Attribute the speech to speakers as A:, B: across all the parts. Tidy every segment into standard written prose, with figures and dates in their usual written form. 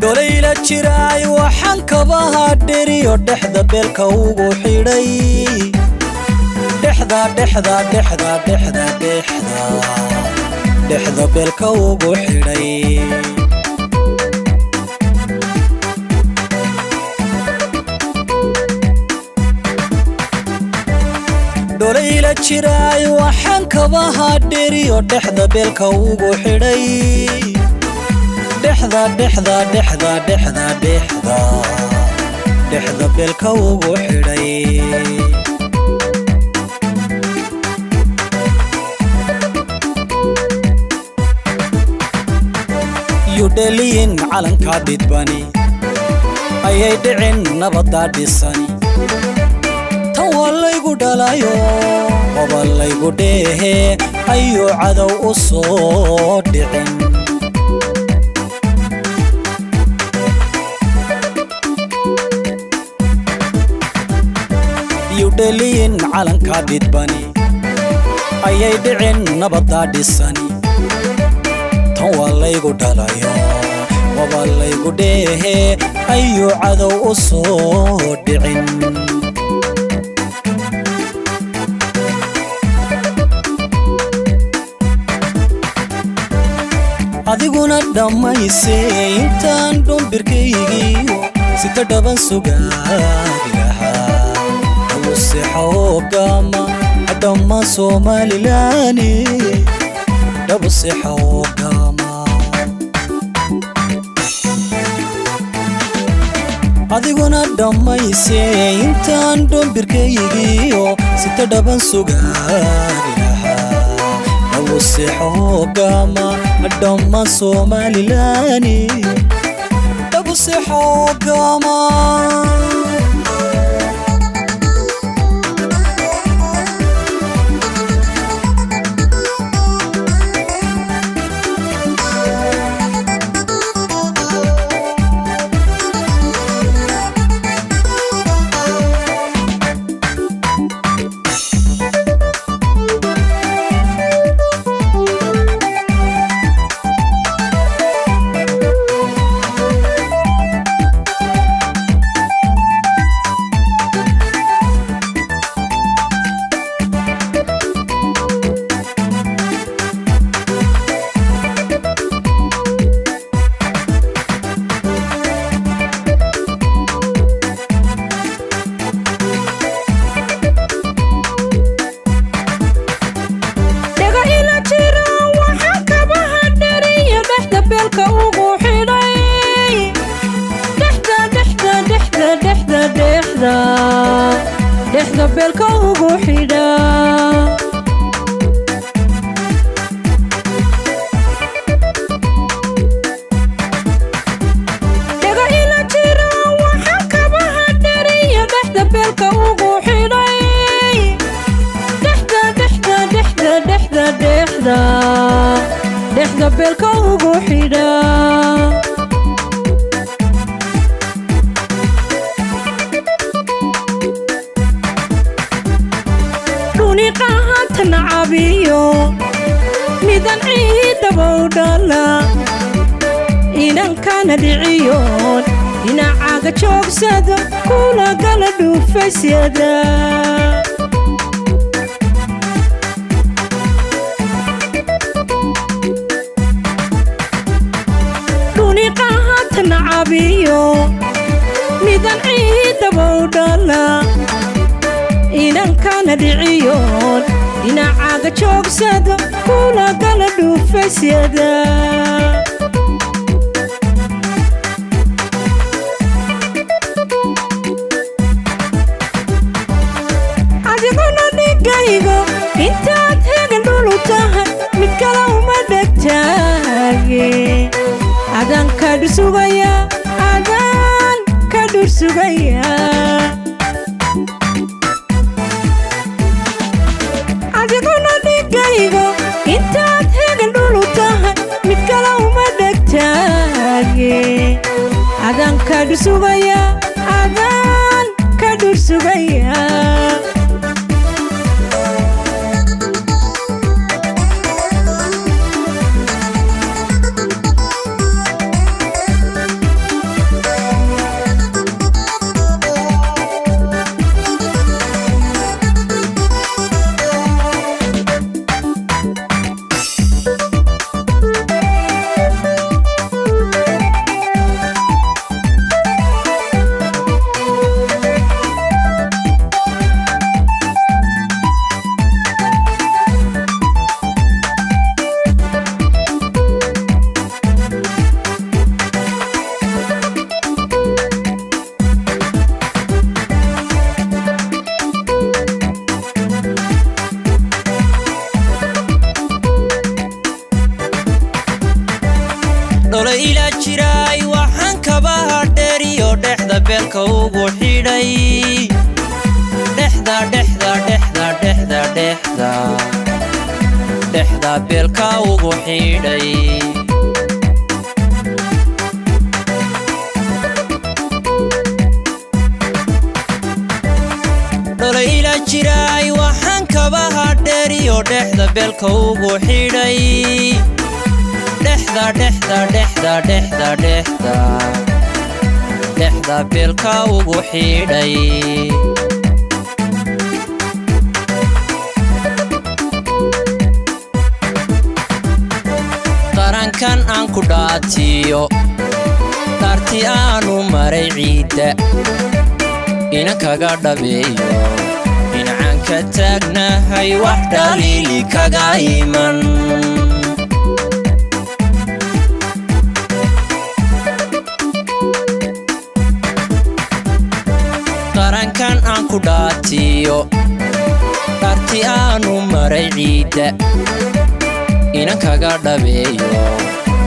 A: دوليلا جراي وحن كبها دري ودحدا بيلكا وغو حيري دحدا دحدا دحدا دحدا دحدا دحدا بيلكا وغو حيري دوليلا جراي وحن كبها دري ودحدا بيلكا وغو حيري دحدا دحدا دحدا دحدا دحدا دحدا بيلكا وغو حيري يودلين علنكا ديدباني ايي دعين نبدا ديساني توليغو دلايو وباليغو ديه ايو عدو اسو دعين يودلين علنكا ديدباني ايي دعين نبدا ديساني توليغو دلايو وباليغو ديه ايو عدو اسو دعين adiguna dhamaysay intaan dhumbirkaygiiyo sita dhaban sugaagaha awse xoogama dhamma Somalilaani dhabse xoogama adiguna dhamaysay intaan dhumbirkaygiiyo sita dhaban sugaagaha awse xoogama دم Somalilaani دبس حوقما دحدا بيلكا وغو حيدا دغا إلا جيرا وحن كبها دريا دحدا بيلكا وغو حيداي دحدا دحدا دحدا دحدا دحدا دحدا بيلكا وغو حيدا نعبيو ميدان عيدا بودالا إنان كان دعيون إنا عاقا جوك سادا كولا قالا دوفا سيادا دوني قاهات نعبيو ميدان عيدا بودالا إنان كان دعيون إنا عاقا جوك سادا كولا قالا دوفا سيادا adiguna dhigaygo intaad hegan dhulu tahay mid kale uma dhegtaage adaan ka dhursugaya adaan ka dhursugaya adiguna dhigaygo intaad hegan dhulu tahay mid kale uma dhegtaage adaan ka dhursugaya adaan ka dhursugaya
B: ila jiray waxaan kabaha dheeriyo dhexda beelka ugu xidhay dhexda beelka ugu xidhay dhola ila jiray waxaan kabaha dheeriyo dhexda beelka ugu xidhay dhexda beelka ugu xidhay qarankan aan ku dhaatiyo dhaartii aanu maray ciidda ina kaga dhabeeyo dhinacaan ka taagnahay wax dhaliili kaga iman qarankan aan ku dhaatiyo dhaartii aanu maray ciidda ina kaga dhabeeyo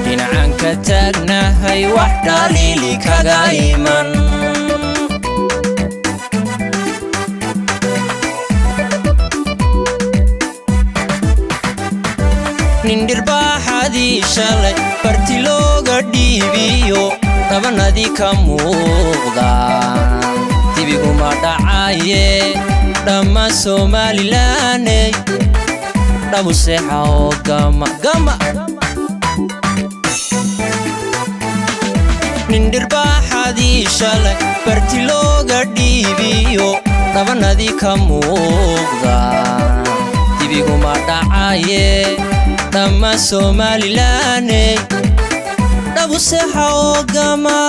B: dhinacaan ka taagnahay wax dhaliili kaga iman nin dhirbaaxadii shalay barti looga dhiibiyo dhabanadii ka muuqda dibiguma dhacaye dhamma Somalilaney dhabu seexa oo gama nin dhirbaaxadii shalay barti looga dhiibiyo dhabanadii ka muuqda dibiguma dhacaye dhamma Somalilaney dhabu seexa oo gama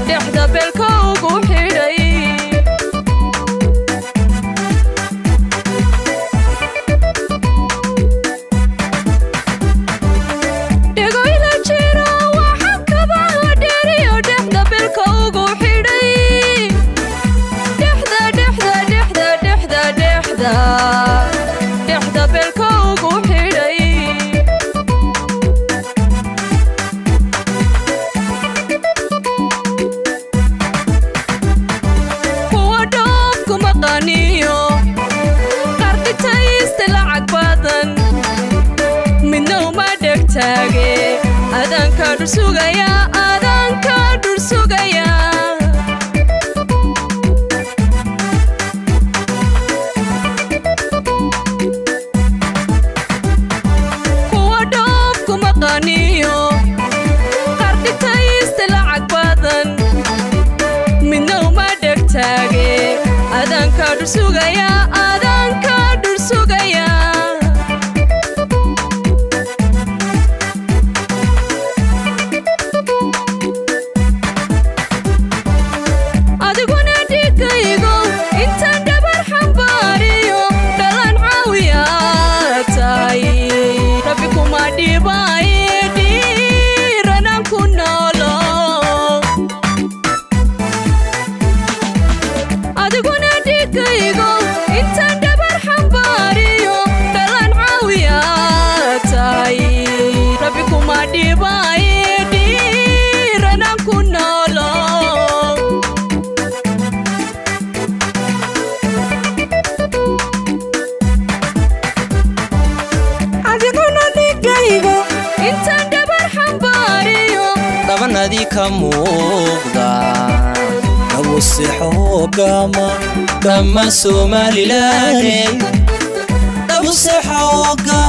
B: dhexda beelka ugu xidhay dhego ila jira waxaan kabaha dheeriyo dhexda beelka ugu xidhay dhexda beelka ugu xidhay qarqitayste lacag badan midna uma dhegtaage adanka dhursugaya kuwa dhoof kuma qaniyo qarqitayste lacag badan midna uma dhegtaage adanka dhursugaya adiguna dhigaygo intaan dhabar xambaariyo dhalan caawiyaa tahay rabbi kuma dhibaaye dhiiranan ku noolo adiguna dhigaygo intaan dhabar xambaariyo dhalan caawiyaa tahay rabbi kuma dhibaaye dhiiranan ku noolo
A: adiguna dhigaygo
C: دمدي كموغدا دبوسحو قاما دم سومالي لاني دبوسحو قاما